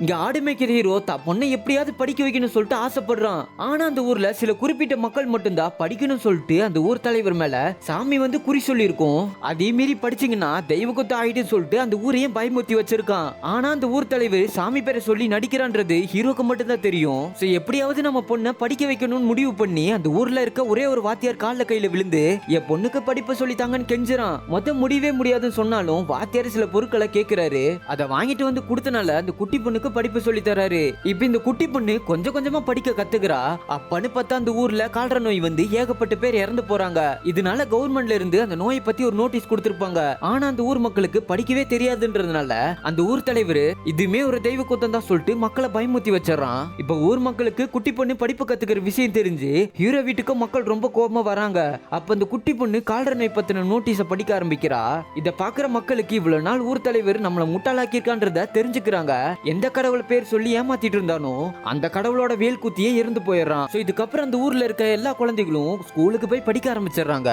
இங்க ஆடு மேய்க்கிற ஹீரோ பொண்ணை எப்படியாவது படிக்க வைக்கணும்னு சொல்லிட்டு ஆசைப்படுறான். ஆனா அந்த ஊர்ல சில குறிப்பிட்ட மக்கள் மட்டும்தான் படிக்கணும்னு சொல்லிட்டு அந்த ஊர் தலைவர் மேல சாமி வந்து குறி சொல்லி இருக்கும். அதே மீறி படிச்சீங்கன்னா தெய்வ குத்தம் ஆயிடுன்னு சொல்லிட்டு அந்த ஊரையும் பயமுறுத்தி வச்சிருக்கான். ஆனா அந்த ஊர் தலைவர் சாமி பேரை சொல்லி நடிக்கிறான்றது ஹீரோக்கு மட்டும் தான் தெரியும். சோ எப்படியாவது நம்ம பொண்ணை படிக்க வைக்கணும்னு முடிவு பண்ணி அந்த ஊர்ல இருக்க ஒரே ஒரு வாத்தியார் கால்ல கையில விழுந்து என் பொண்ணுக்கு படிப்பை சொல்லித்தாங்கன்னு கெஞ்சுறான். முடியவே முடியாதுன்னு சொன்னாலும் வாத்தியார் சில பொருட்களை கேட்கிறாரு. அதை வாங்கிட்டு வந்து கொடுத்தனால அந்த குட்டி பொண்ணுக்கு படிப்பு சொல்லி தராரு. இப்ப இந்த குட்டி பொண்ணு கொஞ்சம் கொஞ்சமா படிக்க கத்துக்கிறா. அப்பன்னு பார்த்தா அந்த ஊர்ல கால்ற நோய் வந்து ஏகப்பட்ட பேர் இறந்து போறாங்க. இதனால கவர்மெண்ட்ல இருந்து அந்த நோயை பத்தி ஒரு நோட்டீஸ் கொடுத்திருப்பாங்க. ஆனா அந்த ஊர் மக்களுக்கு படிக்கவே தெரியாதுன்றதுனால அந்த ஊர் தலைவர் இதுமே ஒரு தெய்வ குத்தம் தான் சொல்லிட்டு மக்களை பயமுறுத்தி வச்சிடறான். இப்ப ஊர் மக்களுக்கு குட்டி பொண்ணு படிப்பு கத்துக்கிற விஷயம் தெரிஞ்சு ஹீரோ வீட்டுக்கு மக்கள் ரொம்ப கோபமா வராங்க. அப்ப அந்த குட்டி பொண்ணு கால்ற நோய் பத்தின நோட்டீஸை படிக்க ஆரம்பிக்கிறா. இத பாக்குற மக்களுக்கு இவ்வளவு நாள் ஊர் தலைவர் நம்மள முட்டாளாக்கி இருக்கான்றத தெரிஞ்சுக்கிறாங்க. எந்த கடவுள் பேர் சொல்லி ஏமாத்திட்டு இருந்தானோ அந்த கடவுளோட வேல் குத்தியே இறந்து போயிடுறான். இதுக்கப்புறம் அந்த ஊர்ல இருக்க எல்லா குழந்தைகளும் ஸ்கூலுக்கு போய் படிக்க ஆரம்பிச்சிடுறாங்க.